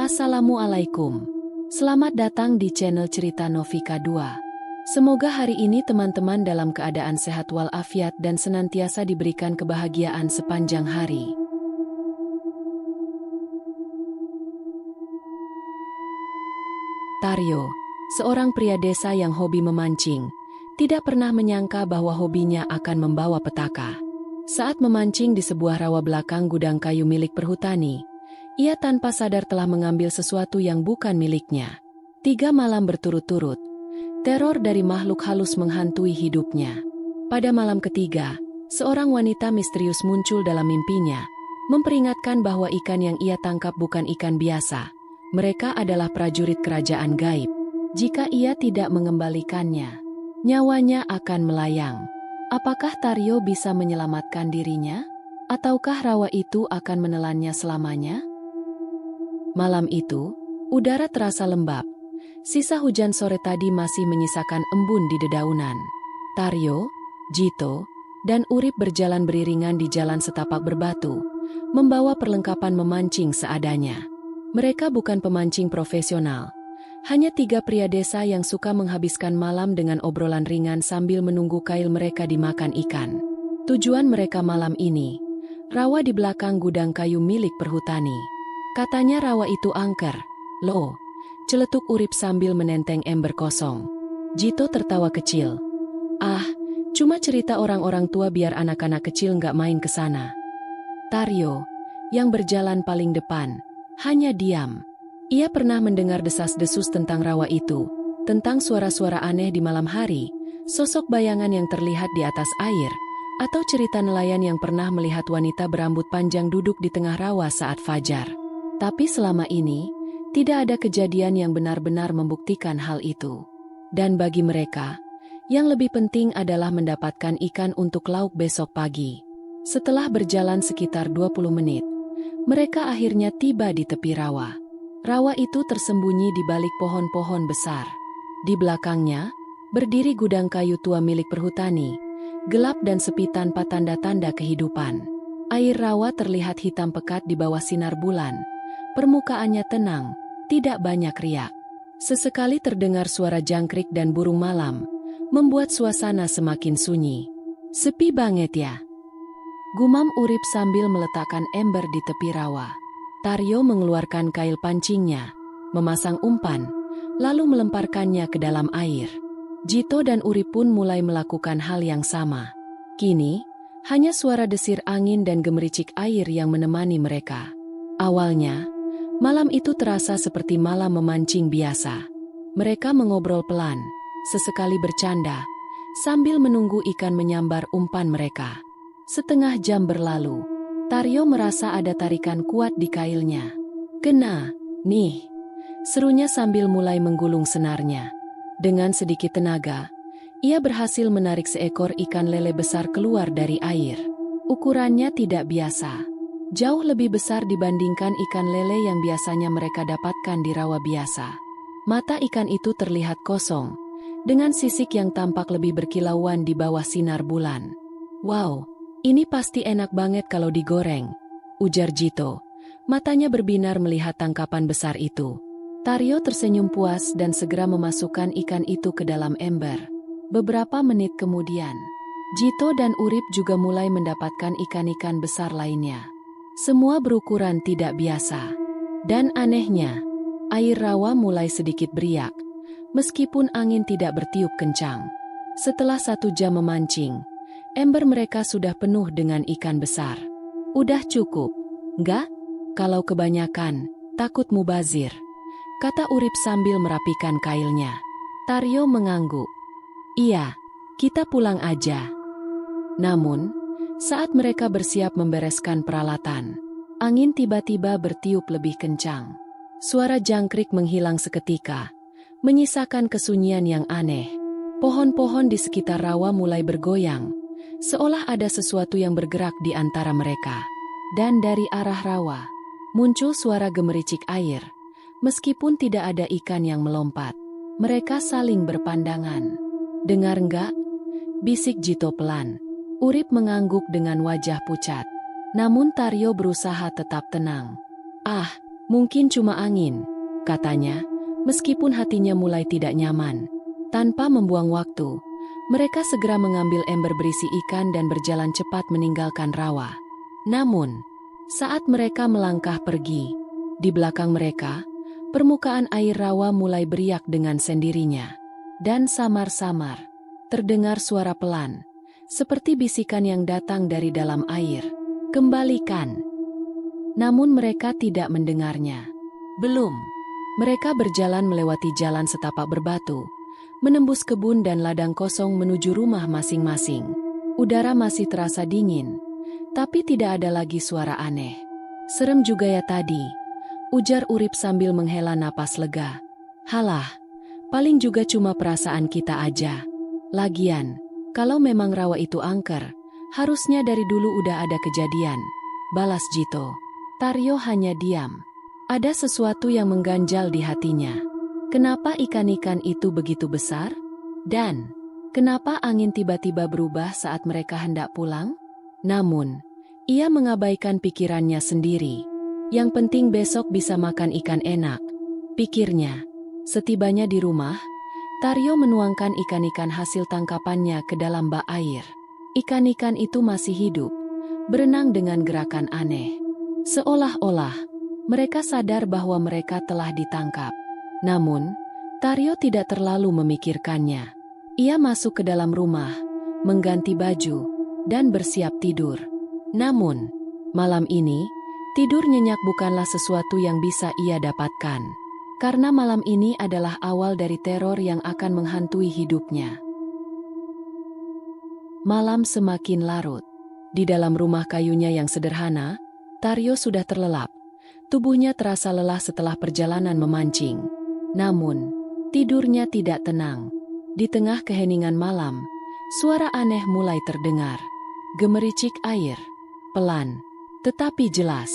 Assalamualaikum. Selamat datang di channel Cerita Novika 2. Semoga hari ini teman-teman dalam keadaan sehat walafiat dan senantiasa diberikan kebahagiaan sepanjang hari. Taryo, seorang pria desa yang hobi memancing, tidak pernah menyangka bahwa hobinya akan membawa petaka. Saat memancing di sebuah rawa belakang gudang kayu milik perhutani, ia tanpa sadar telah mengambil sesuatu yang bukan miliknya. 3 malam berturut-turut, teror dari makhluk halus menghantui hidupnya. Pada malam ketiga, seorang wanita misterius muncul dalam mimpinya, memperingatkan bahwa ikan yang ia tangkap bukan ikan biasa. Mereka adalah prajurit kerajaan gaib. Jika ia tidak mengembalikannya, nyawanya akan melayang. Apakah Taryo bisa menyelamatkan dirinya? Ataukah rawa itu akan menelannya selamanya? Malam itu, udara terasa lembab. Sisa hujan sore tadi masih menyisakan embun di dedaunan. Taryo, Jito, dan Urip berjalan beriringan di jalan setapak berbatu, membawa perlengkapan memancing seadanya. Mereka bukan pemancing profesional, hanya 3 pria desa yang suka menghabiskan malam dengan obrolan ringan sambil menunggu kail mereka dimakan ikan. Tujuan mereka malam ini, rawa di belakang gudang kayu milik perhutani. Katanya rawa itu angker. Loh, celetuk Urip sambil menenteng ember kosong. Jito tertawa kecil. Ah, cuma cerita orang-orang tua biar anak-anak kecil nggak main ke sana. Taryo, yang berjalan paling depan, hanya diam. Ia pernah mendengar desas-desus tentang rawa itu, tentang suara-suara aneh di malam hari, sosok bayangan yang terlihat di atas air, atau cerita nelayan yang pernah melihat wanita berambut panjang duduk di tengah rawa saat fajar. Tapi selama ini, tidak ada kejadian yang benar-benar membuktikan hal itu. Dan bagi mereka, yang lebih penting adalah mendapatkan ikan untuk lauk besok pagi. Setelah berjalan sekitar 20 menit, mereka akhirnya tiba di tepi rawa. Rawa itu tersembunyi di balik pohon-pohon besar. Di belakangnya, berdiri gudang kayu tua milik perhutani, gelap dan sepi tanpa tanda-tanda kehidupan. Air rawa terlihat hitam pekat di bawah sinar bulan. Permukaannya tenang, tidak banyak riak. Sesekali terdengar suara jangkrik dan burung malam, membuat suasana semakin sunyi. Sepi banget ya, gumam Urip sambil meletakkan ember di tepi rawa. Taryo mengeluarkan kail pancingnya, memasang umpan, lalu melemparkannya ke dalam air. Jito dan Urip pun mulai melakukan hal yang sama. Kini, hanya suara desir angin dan gemericik air yang menemani mereka. Awalnya, malam itu terasa seperti malam memancing biasa. Mereka mengobrol pelan, sesekali bercanda, sambil menunggu ikan menyambar umpan mereka. Setengah jam berlalu, Taryo merasa ada tarikan kuat di kailnya. "Kena, nih," serunya sambil mulai menggulung senarnya. Dengan sedikit tenaga, ia berhasil menarik seekor ikan lele besar keluar dari air. Ukurannya tidak biasa. Jauh lebih besar dibandingkan ikan lele yang biasanya mereka dapatkan di rawa biasa. Mata ikan itu terlihat kosong, dengan sisik yang tampak lebih berkilauan di bawah sinar bulan. "Wow, ini pasti enak banget kalau digoreng," ujar Jito. Matanya berbinar melihat tangkapan besar itu. Taryo tersenyum puas dan segera memasukkan ikan itu ke dalam ember. Beberapa menit kemudian, Jito dan Urip juga mulai mendapatkan ikan-ikan besar lainnya. Semua berukuran tidak biasa. Dan anehnya, air rawa mulai sedikit beriak, meskipun angin tidak bertiup kencang. Setelah 1 jam memancing, ember mereka sudah penuh dengan ikan besar. "Udah cukup, nggak? Kalau kebanyakan, takut mubazir," kata Urip sambil merapikan kailnya. Taryo mengangguk. "Iya, kita pulang aja." Namun, saat mereka bersiap membereskan peralatan, angin tiba-tiba bertiup lebih kencang. Suara jangkrik menghilang seketika, menyisakan kesunyian yang aneh. Pohon-pohon di sekitar rawa mulai bergoyang, seolah ada sesuatu yang bergerak di antara mereka. Dan dari arah rawa, muncul suara gemericik air. Meskipun tidak ada ikan yang melompat, mereka saling berpandangan. "Dengar nggak?" bisik Jito pelan. Urip mengangguk dengan wajah pucat. Namun Taryo berusaha tetap tenang. "Ah, Mungkin cuma angin, katanya, meskipun hatinya mulai tidak nyaman. Tanpa membuang waktu, mereka segera mengambil ember berisi ikan dan berjalan cepat meninggalkan rawa. Namun, saat mereka melangkah pergi, di belakang mereka, permukaan air rawa mulai beriak dengan sendirinya. Dan samar-samar, terdengar suara pelan, seperti bisikan yang datang dari dalam air. Kembalikan. Namun mereka tidak mendengarnya. Belum. Mereka berjalan melewati jalan setapak berbatu, menembus kebun dan ladang kosong menuju rumah masing-masing. Udara masih terasa dingin, tapi tidak ada lagi suara aneh. Serem juga ya tadi, ujar Urip sambil menghela napas lega. Halah, paling juga cuma perasaan kita aja. Lagian, kalau memang rawa itu angker, harusnya dari dulu udah ada kejadian, balas Jito. Taryo hanya diam. Ada sesuatu yang mengganjal di hatinya. Kenapa ikan-ikan itu begitu besar? Dan, kenapa angin tiba-tiba berubah saat mereka hendak pulang? Namun, ia mengabaikan pikirannya sendiri. Yang penting besok bisa makan ikan enak, pikirnya. Setibanya di rumah, Taryo menuangkan ikan-ikan hasil tangkapannya ke dalam bak air. Ikan-ikan itu masih hidup, berenang dengan gerakan aneh. Seolah-olah, mereka sadar bahwa mereka telah ditangkap. Namun, Taryo tidak terlalu memikirkannya. Ia masuk ke dalam rumah, mengganti baju, dan bersiap tidur. Namun, malam ini, tidur nyenyak bukanlah sesuatu yang bisa ia dapatkan. Karena malam ini adalah awal dari teror yang akan menghantui hidupnya. Malam semakin larut. Di dalam rumah kayunya yang sederhana, Taryo sudah terlelap. Tubuhnya terasa lelah setelah perjalanan memancing. Namun, tidurnya tidak tenang. Di tengah keheningan malam, suara aneh mulai terdengar. Gemericik air. Pelan, tetapi jelas.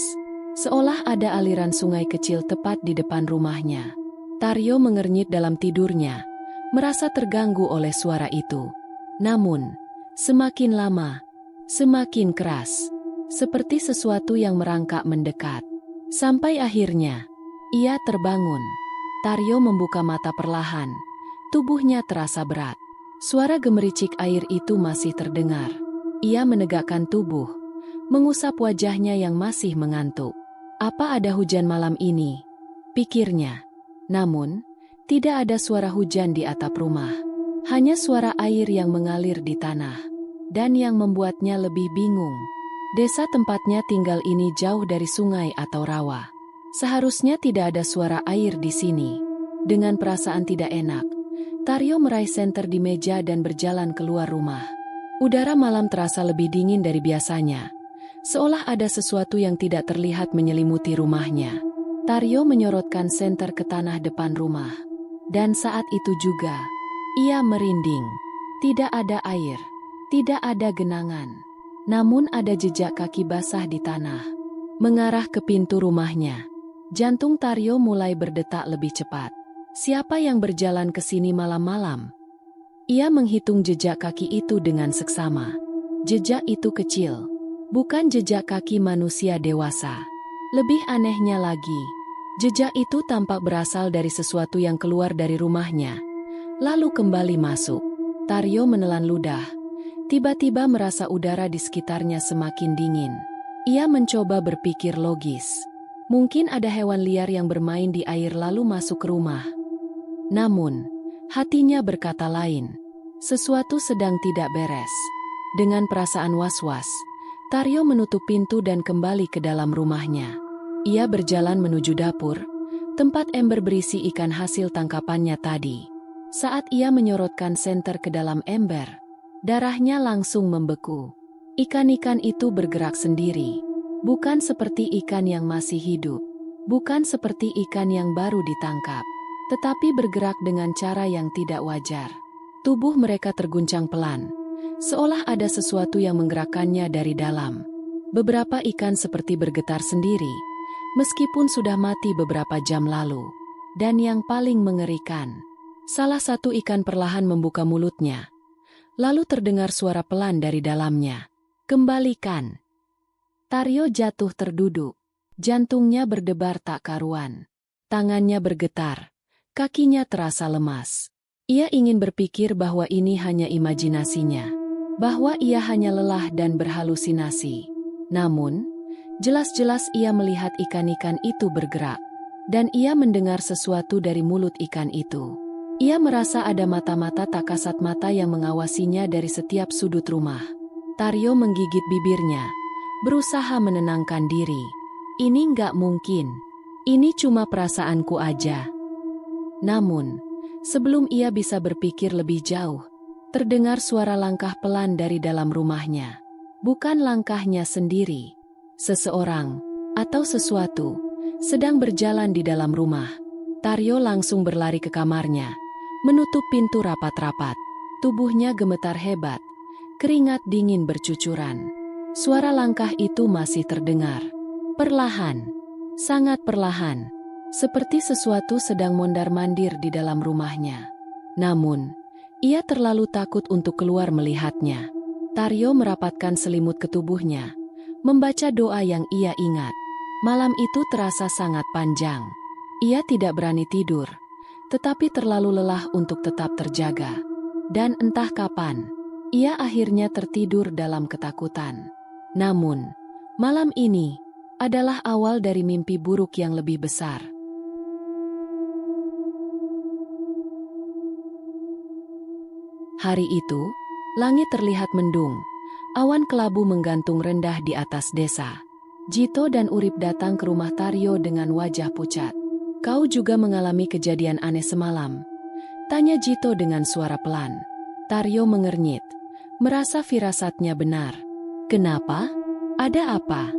Seolah ada aliran sungai kecil tepat di depan rumahnya. Taryo mengernyit dalam tidurnya, merasa terganggu oleh suara itu. Namun, semakin lama, semakin keras. Seperti sesuatu yang merangkak mendekat. Sampai akhirnya, ia terbangun. Taryo membuka mata perlahan. Tubuhnya terasa berat. Suara gemericik air itu masih terdengar. Ia menegakkan tubuh, mengusap wajahnya yang masih mengantuk. Apa ada hujan malam ini? Pikirnya. Namun, tidak ada suara hujan di atap rumah. Hanya suara air yang mengalir di tanah. Dan yang membuatnya lebih bingung. Desa tempatnya tinggal ini jauh dari sungai atau rawa. Seharusnya tidak ada suara air di sini. Dengan perasaan tidak enak, Taryo meraih senter di meja dan berjalan keluar rumah. Udara malam terasa lebih dingin dari biasanya. Seolah ada sesuatu yang tidak terlihat menyelimuti rumahnya. Taryo menyorotkan senter ke tanah depan rumah. Dan saat itu juga, ia merinding. Tidak ada air, tidak ada genangan. Namun ada jejak kaki basah di tanah. Mengarah ke pintu rumahnya. Jantung Taryo mulai berdetak lebih cepat. Siapa yang berjalan ke sini malam-malam? Ia menghitung jejak kaki itu dengan seksama. Jejak itu kecil. Bukan jejak kaki manusia dewasa. Lebih anehnya lagi, jejak itu tampak berasal dari sesuatu yang keluar dari rumahnya. Lalu kembali masuk. Taryo menelan ludah. Tiba-tiba merasa udara di sekitarnya semakin dingin. Ia mencoba berpikir logis. Mungkin ada hewan liar yang bermain di air lalu masuk ke rumah. Namun, hatinya berkata lain. Sesuatu sedang tidak beres. Dengan perasaan was-was, Taryo menutup pintu dan kembali ke dalam rumahnya. Ia berjalan menuju dapur, tempat ember berisi ikan hasil tangkapannya tadi. Saat ia menyorotkan senter ke dalam ember, darahnya langsung membeku. Ikan-ikan itu bergerak sendiri. Bukan seperti ikan yang masih hidup. Bukan seperti ikan yang baru ditangkap. Tetapi bergerak dengan cara yang tidak wajar. Tubuh mereka terguncang pelan. Seolah ada sesuatu yang menggerakkannya dari dalam. Beberapa ikan seperti bergetar sendiri, meskipun sudah mati beberapa jam lalu. Dan yang paling mengerikan, salah satu ikan perlahan membuka mulutnya. Lalu terdengar suara pelan dari dalamnya. Kembalikan. Taryo jatuh terduduk. Jantungnya berdebar tak karuan. Tangannya bergetar. Kakinya terasa lemas. Ia ingin berpikir bahwa ini hanya imajinasinya. Bahwa ia hanya lelah dan berhalusinasi. Namun, jelas-jelas ia melihat ikan-ikan itu bergerak. Dan ia mendengar sesuatu dari mulut ikan itu. Ia merasa ada mata-mata tak kasat mata yang mengawasinya dari setiap sudut rumah. Taryo menggigit bibirnya, berusaha menenangkan diri. Ini nggak mungkin. Ini cuma perasaanku aja. Namun, sebelum ia bisa berpikir lebih jauh, terdengar suara langkah pelan dari dalam rumahnya. Bukan langkahnya sendiri. Seseorang, atau sesuatu, sedang berjalan di dalam rumah. Taryo langsung berlari ke kamarnya, menutup pintu rapat-rapat. Tubuhnya gemetar hebat, keringat dingin bercucuran. Suara langkah itu masih terdengar. Perlahan, sangat perlahan, seperti sesuatu sedang mondar-mandir di dalam rumahnya. Namun, ia terlalu takut untuk keluar melihatnya. Taryo merapatkan selimut ke tubuhnya, membaca doa yang ia ingat. Malam itu terasa sangat panjang. Ia tidak berani tidur, tetapi terlalu lelah untuk tetap terjaga. Dan entah kapan, ia akhirnya tertidur dalam ketakutan. Namun, malam ini adalah awal dari mimpi buruk yang lebih besar. Hari itu, langit terlihat mendung. Awan kelabu menggantung rendah di atas desa. Jito dan Urip datang ke rumah Taryo dengan wajah pucat. "Kau juga mengalami kejadian aneh semalam?" tanya Jito dengan suara pelan. Taryo mengernyit, merasa firasatnya benar. "Kenapa? Ada apa?"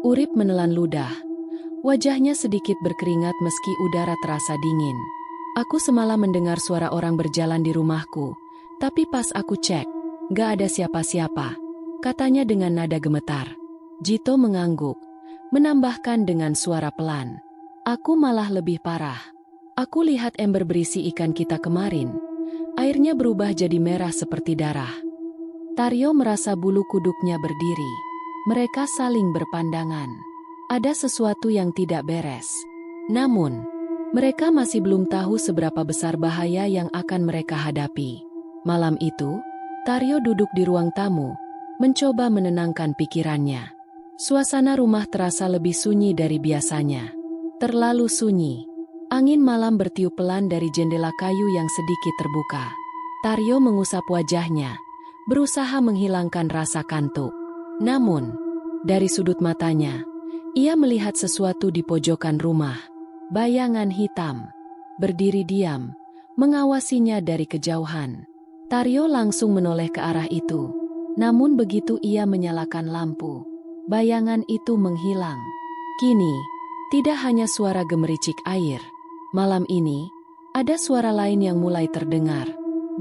Urip menelan ludah. Wajahnya sedikit berkeringat meski udara terasa dingin. "Aku semalam mendengar suara orang berjalan di rumahku, tapi pas aku cek, gak ada siapa-siapa," katanya dengan nada gemetar. Jito mengangguk, menambahkan dengan suara pelan. "Aku malah lebih parah. Aku lihat ember berisi ikan kita kemarin. Airnya berubah jadi merah seperti darah." Taryo merasa bulu kuduknya berdiri. Mereka saling berpandangan. Ada sesuatu yang tidak beres. Namun, mereka masih belum tahu seberapa besar bahaya yang akan mereka hadapi. Malam itu, Taryo duduk di ruang tamu, mencoba menenangkan pikirannya. Suasana rumah terasa lebih sunyi dari biasanya. Terlalu sunyi. Angin malam bertiup pelan dari jendela kayu yang sedikit terbuka. Taryo mengusap wajahnya, berusaha menghilangkan rasa kantuk. Namun, dari sudut matanya, ia melihat sesuatu di pojokan rumah. Bayangan hitam, berdiri diam, mengawasinya dari kejauhan. Taryo langsung menoleh ke arah itu. Namun begitu ia menyalakan lampu, bayangan itu menghilang. Kini, tidak hanya suara gemericik air. Malam ini, ada suara lain yang mulai terdengar.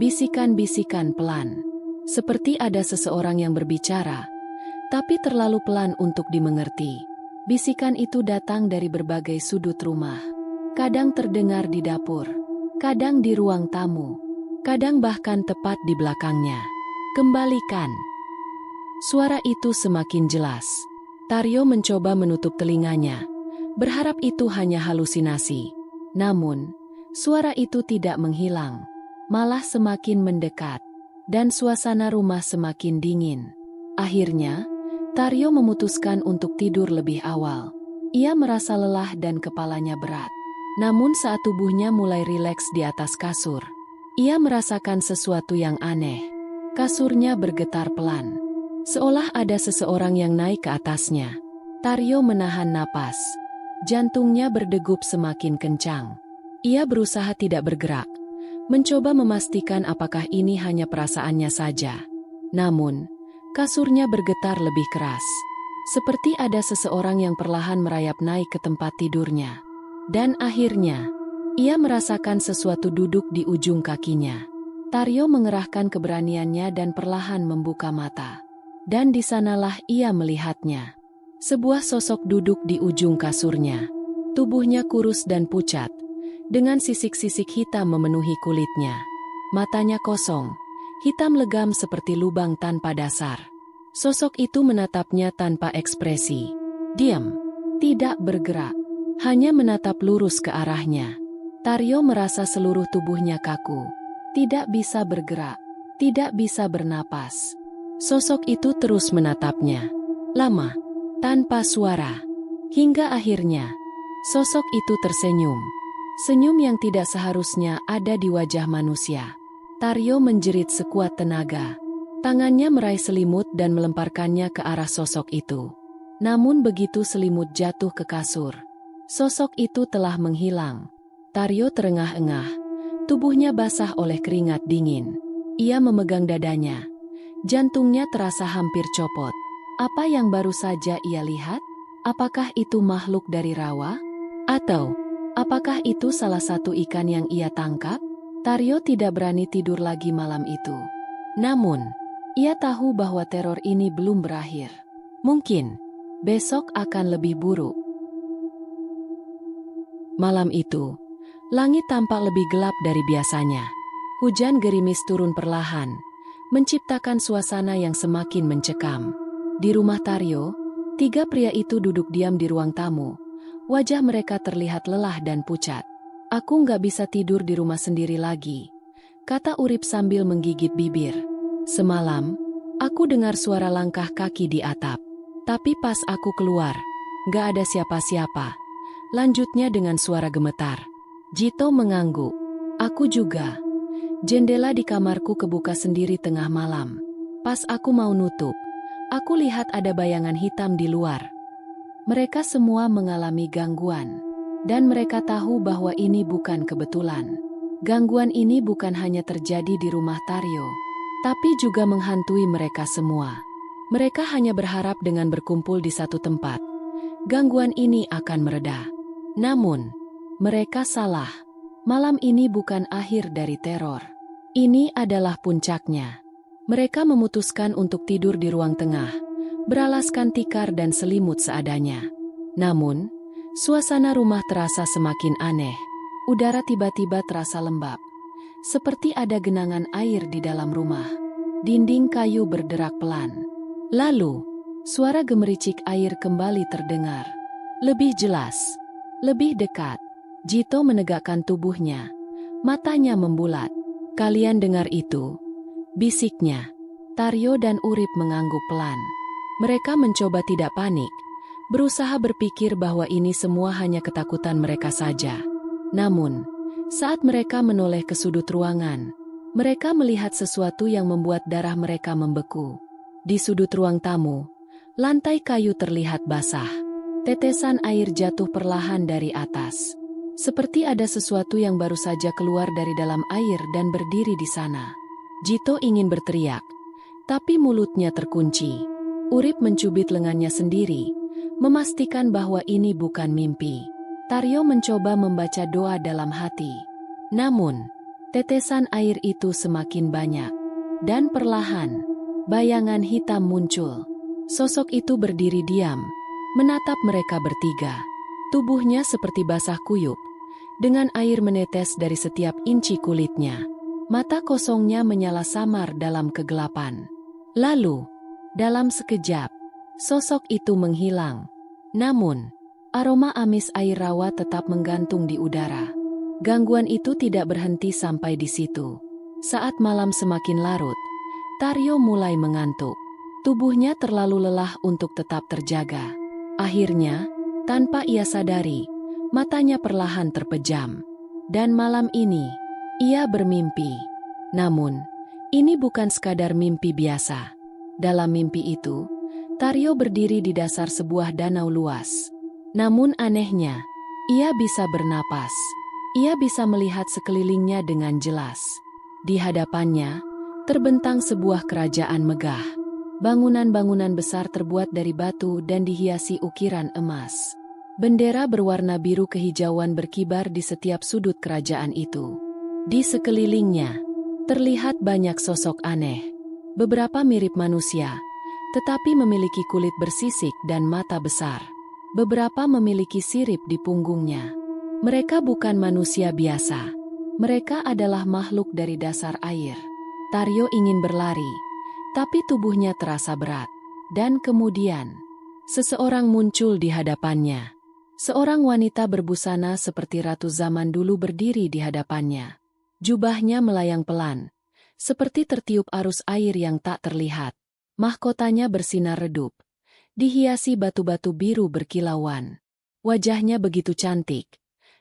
Bisikan-bisikan pelan. Seperti ada seseorang yang berbicara, tapi terlalu pelan untuk dimengerti. Bisikan itu datang dari berbagai sudut rumah. Kadang terdengar di dapur, kadang di ruang tamu, kadang bahkan tepat di belakangnya. "Kembalikan." Suara itu semakin jelas. Taryo mencoba menutup telinganya, berharap itu hanya halusinasi. Namun, suara itu tidak menghilang, malah semakin mendekat, dan suasana rumah semakin dingin. Akhirnya, Taryo memutuskan untuk tidur lebih awal. Ia merasa lelah dan kepalanya berat. Namun saat tubuhnya mulai rileks di atas kasur, ia merasakan sesuatu yang aneh. Kasurnya bergetar pelan, seolah ada seseorang yang naik ke atasnya. Taryo menahan napas. Jantungnya berdegup semakin kencang. Ia berusaha tidak bergerak, mencoba memastikan apakah ini hanya perasaannya saja. Namun, kasurnya bergetar lebih keras. Seperti ada seseorang yang perlahan merayap naik ke tempat tidurnya. Dan akhirnya, ia merasakan sesuatu duduk di ujung kakinya. Taryo mengerahkan keberaniannya dan perlahan membuka mata. Dan di sanalah ia melihatnya. Sebuah sosok duduk di ujung kasurnya. Tubuhnya kurus dan pucat, dengan sisik-sisik hitam memenuhi kulitnya. Matanya kosong, hitam legam seperti lubang tanpa dasar. Sosok itu menatapnya tanpa ekspresi. "Diam, tidak bergerak, hanya menatap lurus ke arahnya. Taryo merasa seluruh tubuhnya kaku, tidak bisa bergerak, tidak bisa bernapas. Sosok itu terus menatapnya, lama, tanpa suara, hingga akhirnya sosok itu tersenyum. Senyum yang tidak seharusnya ada di wajah manusia. Taryo menjerit sekuat tenaga. Tangannya meraih selimut dan melemparkannya ke arah sosok itu. Namun begitu selimut jatuh ke kasur, sosok itu telah menghilang. Taryo terengah-engah, tubuhnya basah oleh keringat dingin. Ia memegang dadanya. Jantungnya terasa hampir copot. Apa yang baru saja ia lihat? Apakah itu makhluk dari rawa? Atau apakah itu salah satu ikan yang ia tangkap? Taryo tidak berani tidur lagi malam itu. Namun, ia tahu bahwa teror ini belum berakhir. Mungkin besok akan lebih buruk. Malam itu, langit tampak lebih gelap dari biasanya. Hujan gerimis turun perlahan, menciptakan suasana yang semakin mencekam. Di rumah Taryo, 3 pria itu duduk diam di ruang tamu. Wajah mereka terlihat lelah dan pucat. "Aku nggak bisa tidur di rumah sendiri lagi," kata Urip sambil menggigit bibir. "Semalam, aku dengar suara langkah kaki di atap. Tapi pas aku keluar, nggak ada siapa-siapa," lanjutnya dengan suara gemetar. Jito mengangguk. "Aku juga. Jendela di kamarku kebuka sendiri tengah malam. Pas aku mau nutup, aku lihat ada bayangan hitam di luar." Mereka semua mengalami gangguan, dan mereka tahu bahwa ini bukan kebetulan. Gangguan ini bukan hanya terjadi di rumah Taryo, tapi juga menghantui mereka semua. Mereka hanya berharap dengan berkumpul di satu tempat, gangguan ini akan mereda. Namun, mereka salah. Malam ini bukan akhir dari teror. Ini adalah puncaknya. Mereka memutuskan untuk tidur di ruang tengah, beralaskan tikar dan selimut seadanya. Namun, suasana rumah terasa semakin aneh. Udara tiba-tiba terasa lembab, seperti ada genangan air di dalam rumah. Dinding kayu berderak pelan. Lalu, suara gemericik air kembali terdengar. Lebih jelas, lebih dekat. Jito menegakkan tubuhnya, matanya membulat. "Kalian dengar itu?" bisiknya. Taryo dan Urip mengangguk pelan. Mereka mencoba tidak panik, berusaha berpikir bahwa ini semua hanya ketakutan mereka saja. Namun, saat mereka menoleh ke sudut ruangan, mereka melihat sesuatu yang membuat darah mereka membeku. Di sudut ruang tamu, lantai kayu terlihat basah. Tetesan air jatuh perlahan dari atas. Seperti ada sesuatu yang baru saja keluar dari dalam air dan berdiri di sana. Jito ingin berteriak, tapi mulutnya terkunci. Urip mencubit lengannya sendiri, memastikan bahwa ini bukan mimpi. Taryo mencoba membaca doa dalam hati. Namun, tetesan air itu semakin banyak. Dan perlahan, bayangan hitam muncul. Sosok itu berdiri diam, menatap mereka bertiga. Tubuhnya seperti basah kuyup, dengan air menetes dari setiap inci kulitnya. Mata kosongnya menyala samar dalam kegelapan. Lalu, dalam sekejap, sosok itu menghilang. Namun, aroma amis air rawa tetap menggantung di udara. Gangguan itu tidak berhenti sampai di situ. Saat malam semakin larut, Taryo mulai mengantuk. Tubuhnya terlalu lelah untuk tetap terjaga. Akhirnya, tanpa ia sadari, matanya perlahan terpejam. Dan malam ini, ia bermimpi. Namun, ini bukan sekadar mimpi biasa. Dalam mimpi itu, Taryo berdiri di dasar sebuah danau luas. Namun anehnya, ia bisa bernapas. Ia bisa melihat sekelilingnya dengan jelas. Di hadapannya, terbentang sebuah kerajaan megah. Bangunan-bangunan besar terbuat dari batu dan dihiasi ukiran emas. Bendera berwarna biru kehijauan berkibar di setiap sudut kerajaan itu. Di sekelilingnya, terlihat banyak sosok aneh. Beberapa mirip manusia, tetapi memiliki kulit bersisik dan mata besar. Beberapa memiliki sirip di punggungnya. Mereka bukan manusia biasa. Mereka adalah makhluk dari dasar air. Taryo ingin berlari, tapi tubuhnya terasa berat. Dan kemudian, seseorang muncul di hadapannya. Seorang wanita berbusana seperti ratu zaman dulu berdiri di hadapannya. Jubahnya melayang pelan, seperti tertiup arus air yang tak terlihat. Mahkotanya bersinar redup, dihiasi batu-batu biru berkilauan. Wajahnya begitu cantik,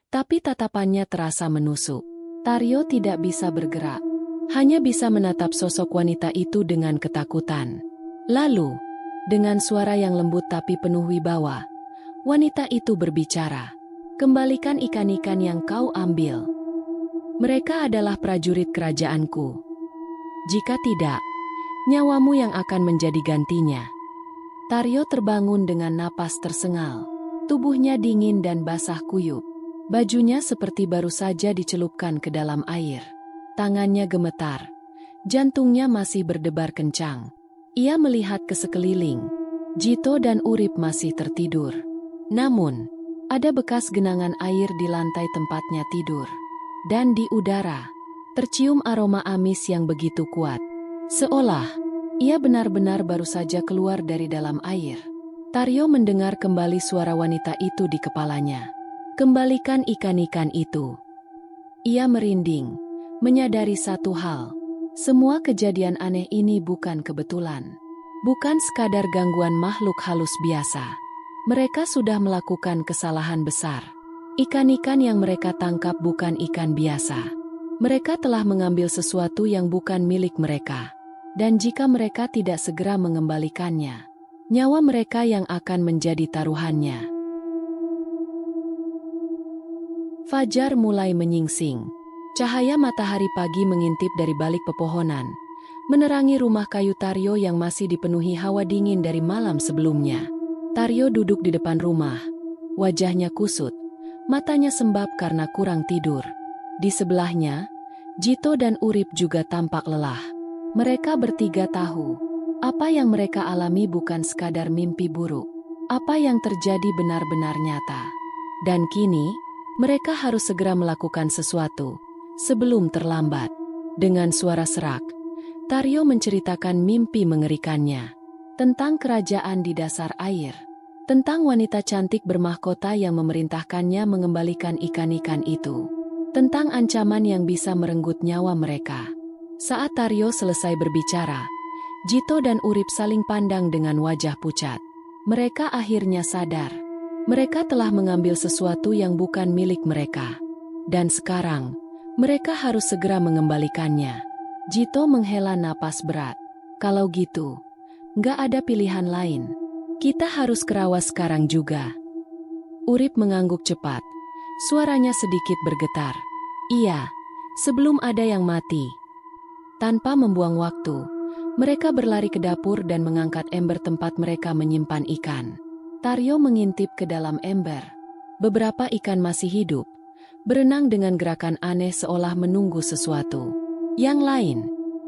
tapi tatapannya terasa menusuk. Taryo tidak bisa bergerak, hanya bisa menatap sosok wanita itu dengan ketakutan. Lalu, dengan suara yang lembut tapi penuh wibawa, wanita itu berbicara. "Kembalikan ikan-ikan yang kau ambil. Mereka adalah prajurit kerajaanku. Jika tidak, nyawamu yang akan menjadi gantinya." Taryo terbangun dengan napas tersengal. Tubuhnya dingin dan basah kuyup. Bajunya seperti baru saja dicelupkan ke dalam air. Tangannya gemetar. Jantungnya masih berdebar kencang. Ia melihat ke sekeliling. Jito dan Urip masih tertidur. Namun, ada bekas genangan air di lantai tempatnya tidur. Dan di udara, tercium aroma amis yang begitu kuat. Seolah, ia benar-benar baru saja keluar dari dalam air. Taryo mendengar kembali suara wanita itu di kepalanya. "Kembalikan ikan-ikan itu." Ia merinding, menyadari satu hal. Semua kejadian aneh ini bukan kebetulan. Bukan sekadar gangguan makhluk halus biasa. Mereka sudah melakukan kesalahan besar. Ikan-ikan yang mereka tangkap bukan ikan biasa. Mereka telah mengambil sesuatu yang bukan milik mereka. Dan jika mereka tidak segera mengembalikannya, nyawa mereka yang akan menjadi taruhannya. Fajar mulai menyingsing. Cahaya matahari pagi mengintip dari balik pepohonan, menerangi rumah kayu Taryo yang masih dipenuhi hawa dingin dari malam sebelumnya. Taryo duduk di depan rumah. Wajahnya kusut, matanya sembab karena kurang tidur. Di sebelahnya, Jito dan Urip juga tampak lelah. Mereka bertiga tahu, apa yang mereka alami bukan sekadar mimpi buruk. Apa yang terjadi benar-benar nyata. Dan kini, mereka harus segera melakukan sesuatu sebelum terlambat. Dengan suara serak, Taryo menceritakan mimpi mengerikannya. Tentang kerajaan di dasar air. Tentang wanita cantik bermahkota yang memerintahkannya mengembalikan ikan-ikan itu. Tentang ancaman yang bisa merenggut nyawa mereka. Saat Taryo selesai berbicara, Jito dan Urip saling pandang dengan wajah pucat. Mereka akhirnya sadar. Mereka telah mengambil sesuatu yang bukan milik mereka. Dan sekarang, mereka harus segera mengembalikannya. Jito menghela napas berat. "Kalau gitu, nggak ada pilihan lain. Kita harus ke rawa sekarang juga." Urip mengangguk cepat. Suaranya sedikit bergetar. "Iya, sebelum ada yang mati." Tanpa membuang waktu, mereka berlari ke dapur dan mengangkat ember tempat mereka menyimpan ikan. Taryo mengintip ke dalam ember. Beberapa ikan masih hidup, berenang dengan gerakan aneh seolah menunggu sesuatu. Yang lain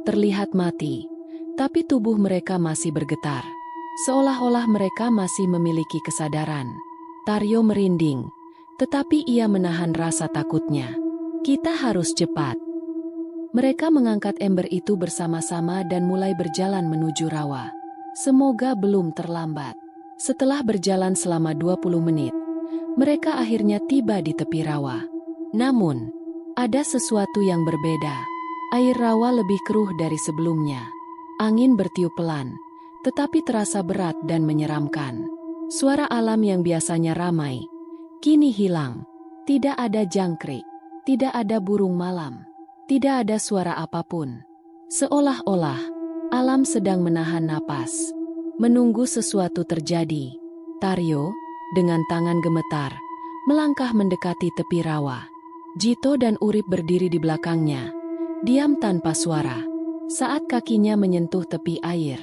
terlihat mati, tapi tubuh mereka masih bergetar. Seolah-olah mereka masih memiliki kesadaran. Taryo merinding, tetapi ia menahan rasa takutnya. "Kita harus cepat." Mereka mengangkat ember itu bersama-sama dan mulai berjalan menuju rawa. Semoga belum terlambat. Setelah berjalan selama 20 menit, mereka akhirnya tiba di tepi rawa. Namun, ada sesuatu yang berbeda. Air rawa lebih keruh dari sebelumnya. Angin bertiup pelan, tetapi terasa berat dan menyeramkan. Suara alam yang biasanya ramai, kini hilang. Tidak ada jangkrik, tidak ada burung malam, tidak ada suara apapun. Seolah-olah, alam sedang menahan napas, menunggu sesuatu terjadi. Taryo, dengan tangan gemetar, melangkah mendekati tepi rawa. Jito dan Urip berdiri di belakangnya, diam tanpa suara. Saat kakinya menyentuh tepi air,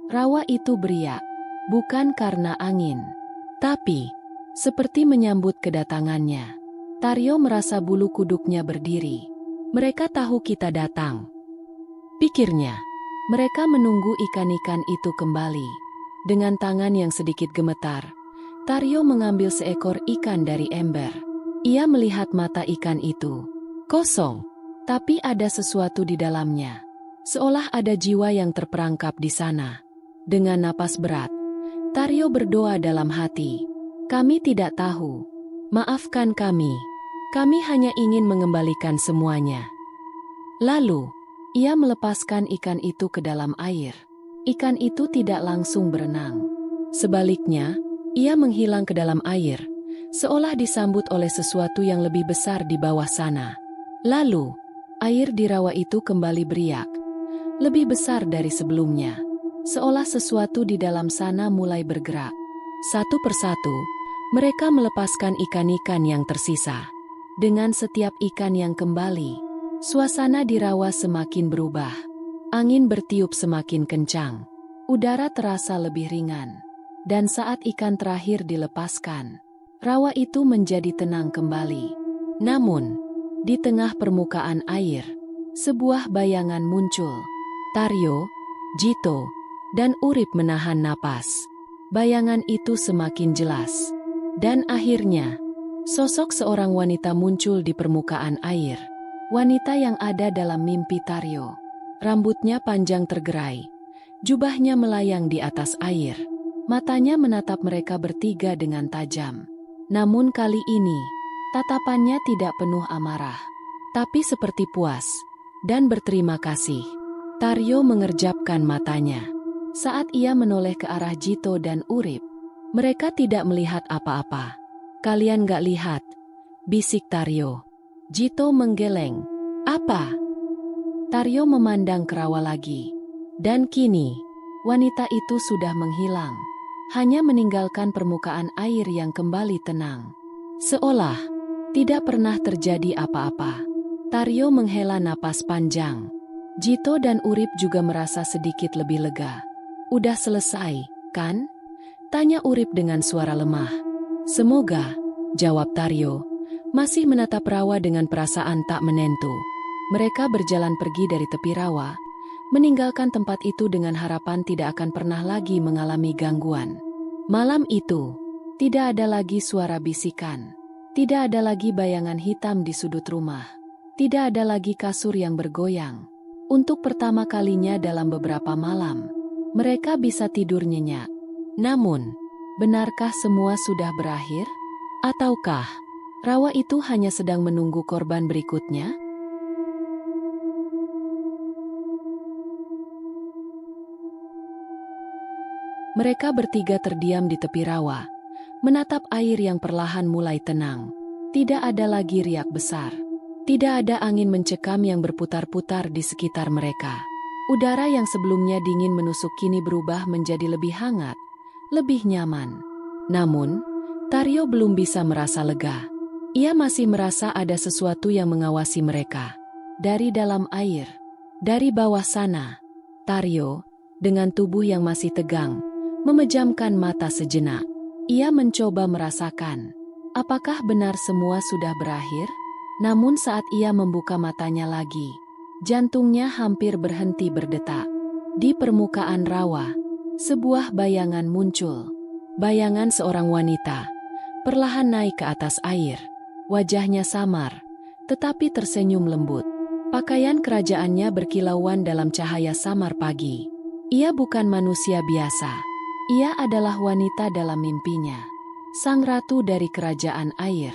rawa itu beriak, bukan karena angin, tapi seperti menyambut kedatangannya. Taryo merasa bulu kuduknya berdiri. "Mereka tahu kita datang," pikirnya. Mereka menunggu ikan-ikan itu kembali. Dengan tangan yang sedikit gemetar, Taryo mengambil seekor ikan dari ember. Ia melihat mata ikan itu. Kosong, tapi ada sesuatu di dalamnya. Seolah ada jiwa yang terperangkap di sana. Dengan napas berat, Taryo berdoa dalam hati. "Kami tidak tahu Maafkan kami. Kami hanya ingin mengembalikan semuanya. Lalu, ia melepaskan ikan itu ke dalam air. Ikan itu tidak langsung berenang. Sebaliknya, ia menghilang ke dalam air, seolah disambut oleh sesuatu yang lebih besar di bawah sana. Lalu, air di rawa itu kembali beriak, lebih besar dari sebelumnya. Seolah sesuatu di dalam sana mulai bergerak. Satu persatu, mereka melepaskan ikan-ikan yang tersisa. Dengan setiap ikan yang kembali, suasana di rawa semakin berubah. Angin bertiup semakin kencang. Udara terasa lebih ringan. Dan saat ikan terakhir dilepaskan, rawa itu menjadi tenang kembali. Namun, di tengah permukaan air, sebuah bayangan muncul. Taryo, Jito, dan Urip menahan napas. Bayangan itu semakin jelas. Dan akhirnya, sosok seorang wanita muncul di permukaan air. Wanita yang ada dalam mimpi Taryo. Rambutnya panjang tergerai. Jubahnya melayang di atas air. Matanya menatap mereka bertiga dengan tajam. Namun kali ini, tatapannya tidak penuh amarah, tapi seperti puas dan berterima kasih. Taryo mengerjapkan matanya. Saat ia menoleh ke arah Jito dan Urip, mereka tidak melihat apa-apa. Kalian gak lihat? Bisik Taryo. Jito menggeleng. Apa? Taryo memandang ke rawa lagi. Dan kini, wanita itu sudah menghilang. Hanya meninggalkan permukaan air yang kembali tenang. Seolah tidak pernah terjadi apa-apa. Taryo menghela napas panjang. Jito dan Urip juga merasa sedikit lebih lega. Udah selesai, kan? Tanya Urip dengan suara lemah. Semoga, jawab Taryo, masih menatap rawa dengan perasaan tak menentu. Mereka berjalan pergi dari tepi rawa, meninggalkan tempat itu dengan harapan tidak akan pernah lagi mengalami gangguan. Malam itu, tidak ada lagi suara bisikan. Tidak ada lagi bayangan hitam di sudut rumah. Tidak ada lagi kasur yang bergoyang. Untuk pertama kalinya dalam beberapa malam, mereka bisa tidur nyenyak. Namun, benarkah semua sudah berakhir? Ataukah rawa itu hanya sedang menunggu korban berikutnya? Mereka bertiga terdiam di tepi rawa, menatap air yang perlahan mulai tenang. Tidak ada lagi riak besar. Tidak ada angin mencekam yang berputar-putar di sekitar mereka. Udara yang sebelumnya dingin menusuk kini berubah menjadi lebih hangat, lebih nyaman. Namun, Taryo belum bisa merasa lega. Ia masih merasa ada sesuatu yang mengawasi mereka. Dari dalam air, dari bawah sana, Taryo, dengan tubuh yang masih tegang, memejamkan mata sejenak. Ia mencoba merasakan, apakah benar semua sudah berakhir? Namun saat ia membuka matanya lagi, jantungnya hampir berhenti berdetak. Di permukaan rawa, sebuah bayangan muncul. Bayangan seorang wanita, perlahan naik ke atas air. Wajahnya samar, tetapi tersenyum lembut. Pakaian kerajaannya berkilauan dalam cahaya samar pagi. Ia bukan manusia biasa. Ia adalah wanita dalam mimpinya. Sang ratu dari kerajaan air.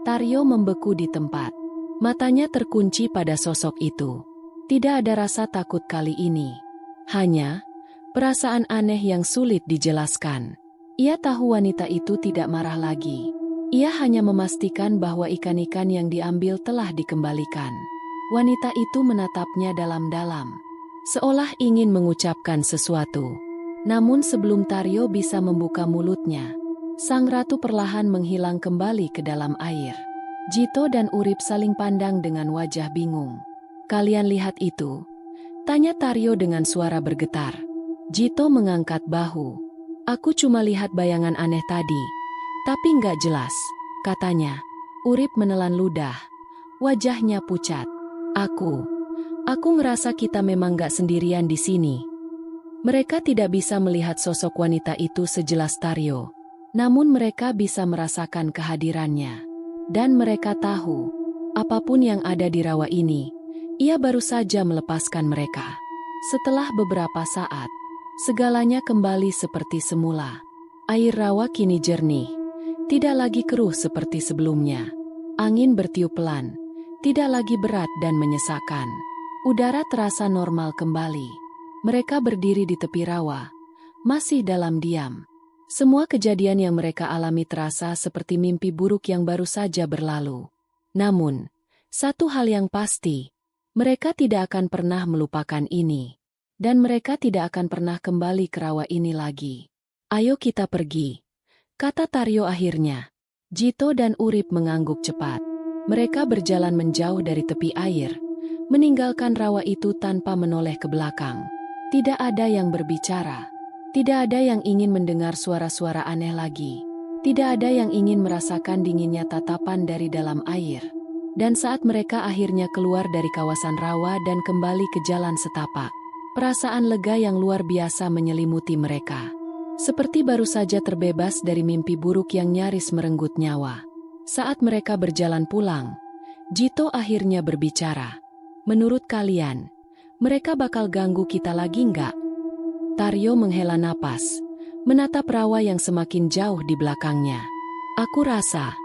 Taryo membeku di tempat. Matanya terkunci pada sosok itu. Tidak ada rasa takut kali ini. Hanya perasaan aneh yang sulit dijelaskan. Ia tahu wanita itu tidak marah lagi. Ia hanya memastikan bahwa ikan-ikan yang diambil telah dikembalikan. Wanita itu menatapnya dalam-dalam, seolah ingin mengucapkan sesuatu. Namun sebelum Taryo bisa membuka mulutnya, sang ratu perlahan menghilang kembali ke dalam air. Jito dan Urip saling pandang dengan wajah bingung. Kalian lihat itu? Tanya Taryo dengan suara bergetar. Jito mengangkat bahu. Aku cuma lihat bayangan aneh tadi, tapi nggak jelas, katanya. Urip menelan ludah. Wajahnya pucat. Aku ngerasa kita memang nggak sendirian di sini. Mereka tidak bisa melihat sosok wanita itu sejelas Taryo. Namun mereka bisa merasakan kehadirannya. Dan mereka tahu, apapun yang ada di rawa ini, ia baru saja melepaskan mereka. Setelah beberapa saat, segalanya kembali seperti semula. Air rawa kini jernih. Tidak lagi keruh seperti sebelumnya. Angin bertiup pelan, tidak lagi berat dan menyesakkan. Udara terasa normal kembali. Mereka berdiri di tepi rawa, masih dalam diam. Semua kejadian yang mereka alami terasa seperti mimpi buruk yang baru saja berlalu. Namun, satu hal yang pasti, mereka tidak akan pernah melupakan ini. Dan mereka tidak akan pernah kembali ke rawa ini lagi. Ayo kita pergi, kata Taryo akhirnya. Jito dan Urip mengangguk cepat. Mereka berjalan menjauh dari tepi air, meninggalkan rawa itu tanpa menoleh ke belakang. Tidak ada yang berbicara. Tidak ada yang ingin mendengar suara-suara aneh lagi. Tidak ada yang ingin merasakan dinginnya tatapan dari dalam air. Dan saat mereka akhirnya keluar dari kawasan rawa dan kembali ke jalan setapak, perasaan lega yang luar biasa menyelimuti mereka. Seperti baru saja terbebas dari mimpi buruk yang nyaris merenggut nyawa. Saat mereka berjalan pulang, Jito akhirnya berbicara. Menurut kalian, mereka bakal ganggu kita lagi nggak? Taryo menghela napas, menatap rawa yang semakin jauh di belakangnya. Aku rasa,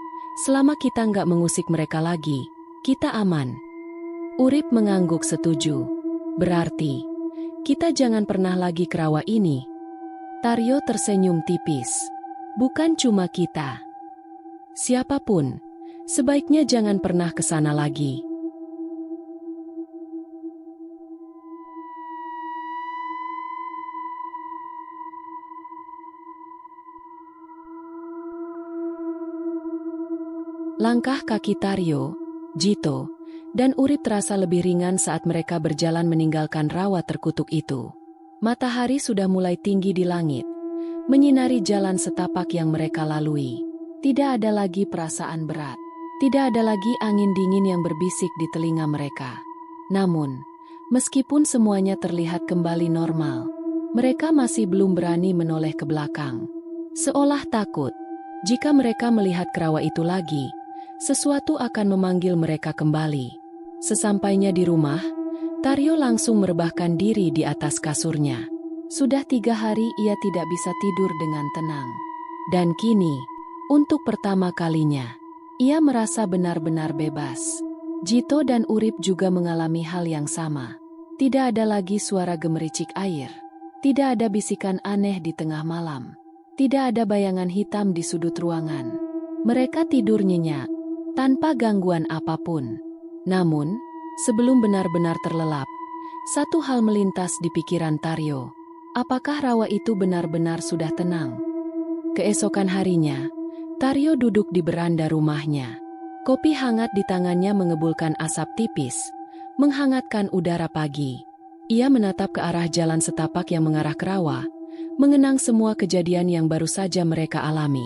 selama kita nggak mengusik mereka lagi, kita aman. Urip mengangguk setuju. Berarti, kita jangan pernah lagi ke rawa ini. Taryo tersenyum tipis. Bukan cuma kita. Siapapun, sebaiknya jangan pernah ke sana lagi. Langkah kaki Taryo, Jito, dan Urip terasa lebih ringan saat mereka berjalan meninggalkan rawa terkutuk itu. Matahari sudah mulai tinggi di langit, menyinari jalan setapak yang mereka lalui. Tidak ada lagi perasaan berat. Tidak ada lagi angin dingin yang berbisik di telinga mereka. Namun, meskipun semuanya terlihat kembali normal, mereka masih belum berani menoleh ke belakang. Seolah takut, jika mereka melihat ke rawa itu lagi, sesuatu akan memanggil mereka kembali. Sesampainya di rumah, Taryo langsung merebahkan diri di atas kasurnya. Sudah 3 hari ia tidak bisa tidur dengan tenang. Dan kini, untuk pertama kalinya, ia merasa benar-benar bebas. Jito dan Urip juga mengalami hal yang sama. Tidak ada lagi suara gemericik air. Tidak ada bisikan aneh di tengah malam. Tidak ada bayangan hitam di sudut ruangan. Mereka tidur nyenyak, tanpa gangguan apapun. Namun, sebelum benar-benar terlelap, satu hal melintas di pikiran Taryo. Apakah rawa itu benar-benar sudah tenang? Keesokan harinya, Taryo duduk di beranda rumahnya. Kopi hangat di tangannya mengebulkan asap tipis, menghangatkan udara pagi. Ia menatap ke arah jalan setapak yang mengarah ke rawa, mengenang semua kejadian yang baru saja mereka alami.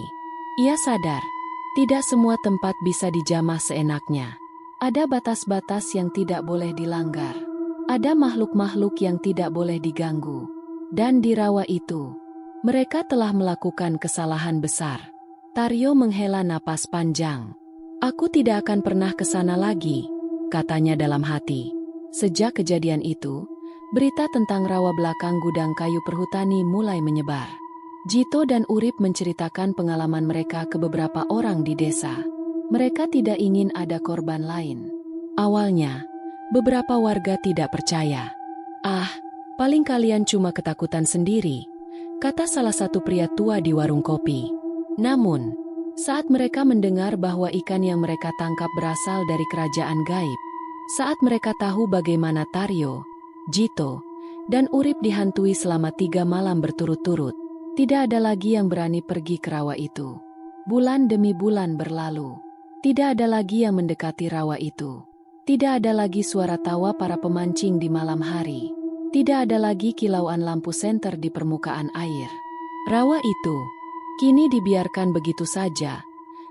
Ia sadar, tidak semua tempat bisa dijamah seenaknya. Ada batas-batas yang tidak boleh dilanggar. Ada makhluk-makhluk yang tidak boleh diganggu. Dan di rawa itu, mereka telah melakukan kesalahan besar. Taryo menghela napas panjang. Aku tidak akan pernah ke sana lagi, katanya dalam hati. Sejak kejadian itu, berita tentang rawa belakang gudang kayu perhutani mulai menyebar. Jito dan Urip menceritakan pengalaman mereka ke beberapa orang di desa. Mereka tidak ingin ada korban lain. Awalnya, beberapa warga tidak percaya. Ah, paling kalian cuma ketakutan sendiri, kata salah satu pria tua di warung kopi. Namun, saat mereka mendengar bahwa ikan yang mereka tangkap berasal dari kerajaan gaib, saat mereka tahu bagaimana Taryo, Jito, dan Urip dihantui selama 3 malam berturut-turut, tidak ada lagi yang berani pergi ke rawa itu. Bulan demi bulan berlalu. Tidak ada lagi yang mendekati rawa itu. Tidak ada lagi suara tawa para pemancing di malam hari. Tidak ada lagi kilauan lampu senter di permukaan air. Rawa itu kini dibiarkan begitu saja,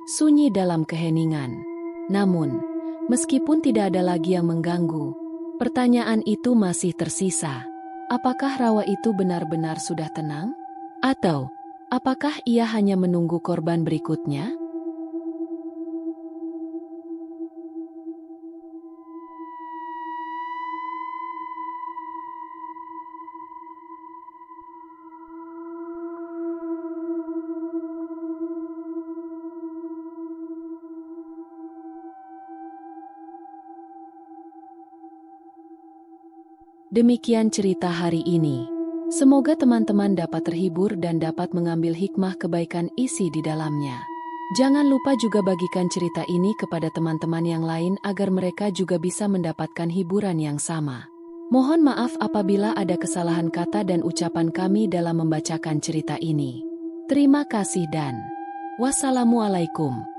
sunyi dalam keheningan. Namun, meskipun tidak ada lagi yang mengganggu, pertanyaan itu masih tersisa. Apakah rawa itu benar-benar sudah tenang? Atau, apakah ia hanya menunggu korban berikutnya? Demikian cerita hari ini. Semoga teman-teman dapat terhibur dan dapat mengambil hikmah kebaikan isi di dalamnya. Jangan lupa juga bagikan cerita ini kepada teman-teman yang lain agar mereka juga bisa mendapatkan hiburan yang sama. Mohon maaf apabila ada kesalahan kata dan ucapan kami dalam membacakan cerita ini. Terima kasih dan wassalamualaikum.